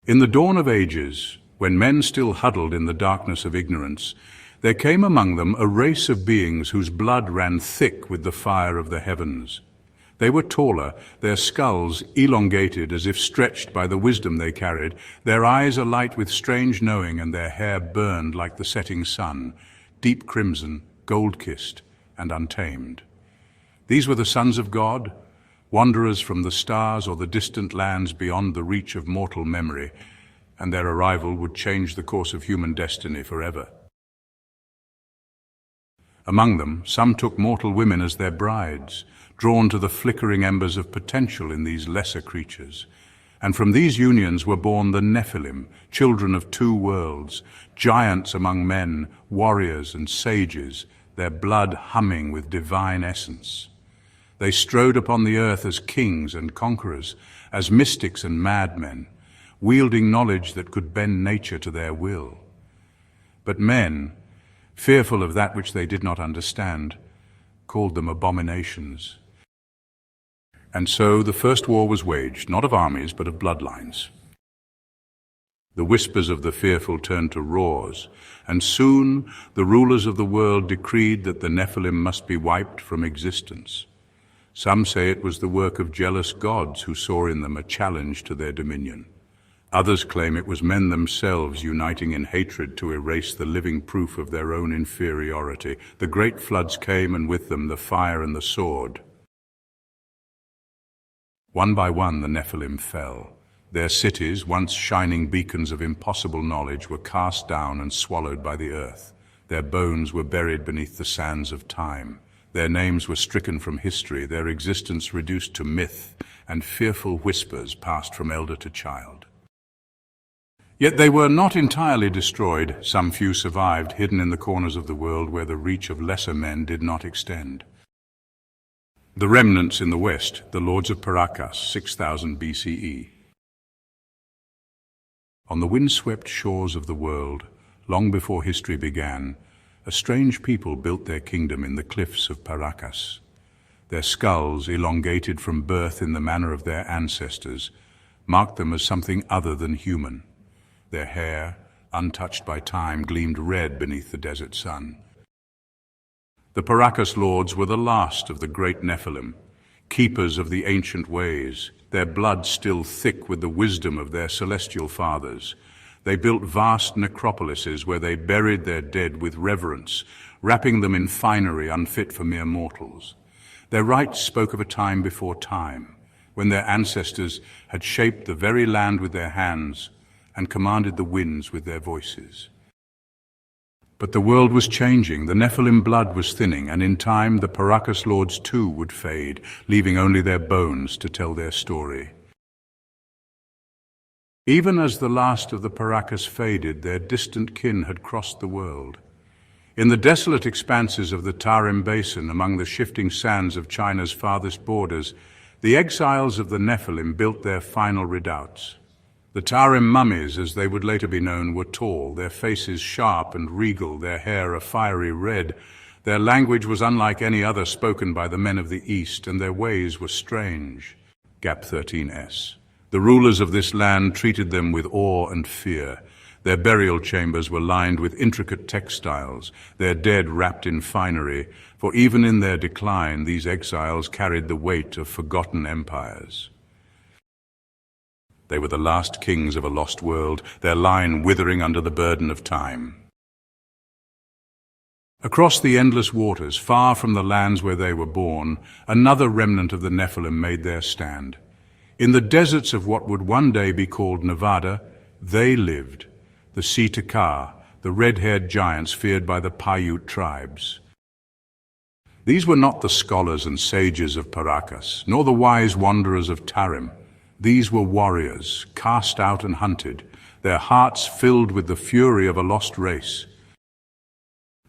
In the dawn of ages, when men still huddled in the darkness of ignorance, there came among them a race of beings whose blood ran thick with the fire of the heavens. They were taller, their skulls elongated as if stretched by the wisdom they carried, their eyes alight with strange knowing, and their hair burned like the setting sun, deep crimson, gold-kissed, and untamed. These were the sons of God, wanderers from the stars or the distant lands beyond the reach of mortal memory, and their arrival would change the course of human destiny forever. Among them, some took mortal women as their brides, drawn to the flickering embers of potential in these lesser creatures. And from these unions were born the Nephilim, children of two worlds, giants among men, warriors and sages, their blood humming with divine essence. They strode upon the earth as kings and conquerors, as mystics and madmen, wielding knowledge that could bend nature to their will. But men, fearful of that which they did not understand, called them abominations. And so the first war was waged, not of armies, but of bloodlines. The whispers of the fearful turned to roars, and soon the rulers of the world decreed that the Nephilim must be wiped from existence. Some say it was the work of jealous gods who saw in them a challenge to their dominion. Others claim it was men themselves uniting in hatred to erase the living proof of their own inferiority. The great floods came, and with them the fire and the sword. One by one the Nephilim fell. Their cities, once shining beacons of impossible knowledge, were cast down and swallowed by the earth. Their bones were buried beneath the sands of time. Their names were stricken from history, their existence reduced to myth, and fearful whispers passed from elder to child. Yet they were not entirely destroyed. Some few survived, hidden in the corners of the world where the reach of lesser men did not extend. The remnants in the west, the lords of Paracas, 6000 BCE. On the windswept shores of the world, long before history began, a strange people built their kingdom in the cliffs of Paracas. Their skulls, elongated from birth in the manner of their ancestors, marked them as something other than human. Their hair, untouched by time, gleamed red beneath the desert sun. The Paracas lords were the last of the great Nephilim, keepers of the ancient ways, their blood still thick with the wisdom of their celestial fathers. They built vast necropolises where they buried their dead with reverence, wrapping them in finery unfit for mere mortals. Their rites spoke of a time before time, when their ancestors had shaped the very land with their hands and commanded the winds with their voices. But the world was changing, the Nephilim blood was thinning, and in time the Paracas lords too would fade, leaving only their bones to tell their story. Even as the last of the Paracas faded, their distant kin had crossed the world. In the desolate expanses of the Tarim Basin, among the shifting sands of China's farthest borders, the exiles of the Nephilim built their final redoubts. The Tarim mummies, as they would later be known, were tall, their faces sharp and regal, their hair a fiery red. Their language was unlike any other spoken by the men of the East, and their ways were strange. Gap 13S. The rulers of this land treated them with awe and fear. Their burial chambers were lined with intricate textiles, their dead wrapped in finery, for even in their decline these exiles carried the weight of forgotten empires. They were the last kings of a lost world, their line withering under the burden of time. Across the endless waters, far from the lands where they were born, another remnant of the Nephilim made their stand. In the deserts of what would one day be called Nevada, they lived, the Sita-Ka, the red-haired giants feared by the Paiute tribes. These were not the scholars and sages of Paracas, nor the wise wanderers of Tarim. These were warriors, cast out and hunted, their hearts filled with the fury of a lost race.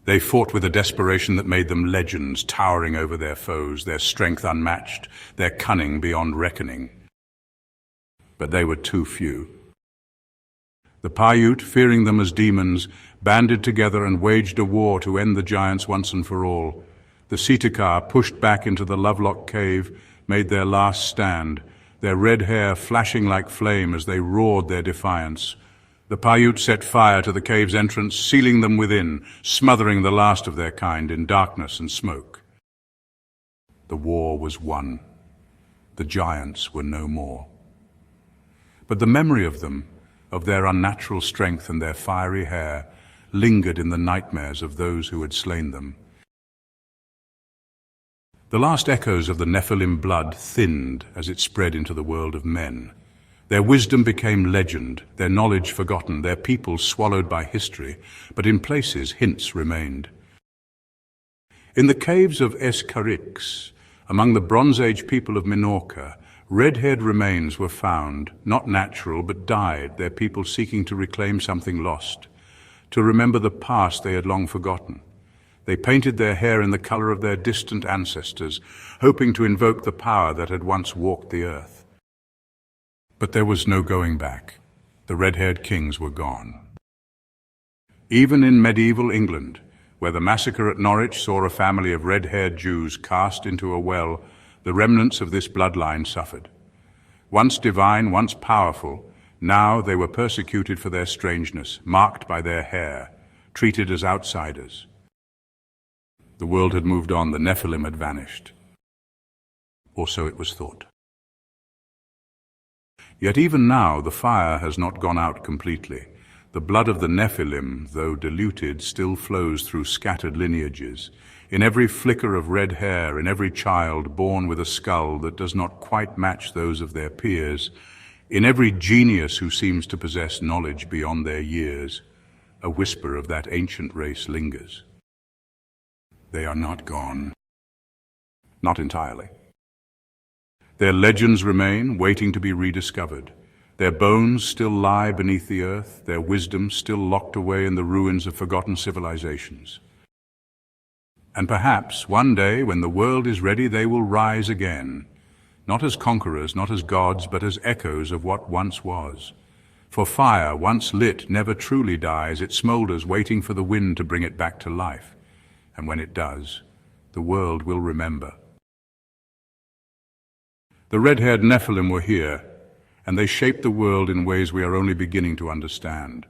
They fought with a desperation that made them legends, towering over their foes, their strength unmatched, their cunning beyond reckoning. But they were too few. The Paiute, fearing them as demons, banded together and waged a war to end the giants once and for all. The Sita-Ka, pushed back into the Lovelock cave, made their last stand, their red hair flashing like flame as they roared their defiance. The Paiute set fire to the cave's entrance, sealing them within, smothering the last of their kind in darkness and smoke. The war was won. The giants were no more. But the memory of them, of their unnatural strength and their fiery hair, lingered in the nightmares of those who had slain them. The last echoes of the Nephilim blood thinned as it spread into the world of men. Their wisdom became legend, their knowledge forgotten, their people swallowed by history, but in places hints remained. In the caves of Escarix, among the Bronze Age people of Minorca, red-haired remains were found, not natural but dyed, their people seeking to reclaim something lost, to remember the past they had long forgotten. They painted their hair in the color of their distant ancestors, hoping to invoke the power that had once walked the earth. But there was no going back. The red-haired kings were gone. Even in medieval England, where the massacre at Norwich saw a family of red-haired Jews cast into a well, the remnants of this bloodline suffered. Once divine, once powerful, now they were persecuted for their strangeness, marked by their hair, treated as outsiders. The world had moved on, the Nephilim had vanished. Or so it was thought. Yet even now the fire has not gone out completely. The blood of the Nephilim, though diluted, still flows through scattered lineages. In every flicker of red hair, in every child born with a skull that does not quite match those of their peers, in every genius who seems to possess knowledge beyond their years, a whisper of that ancient race lingers. They are not gone. Not entirely. Their legends remain, waiting to be rediscovered. Their bones still lie beneath the earth, their wisdom still locked away in the ruins of forgotten civilizations. And perhaps one day, when the world is ready, they will rise again, not as conquerors, not as gods, but as echoes of what once was. For fire, once lit, never truly dies. It smolders, waiting for the wind to bring it back to life. And when it does, the world will remember. The red-haired Nephilim were here, and they shaped the world in ways we are only beginning to understand.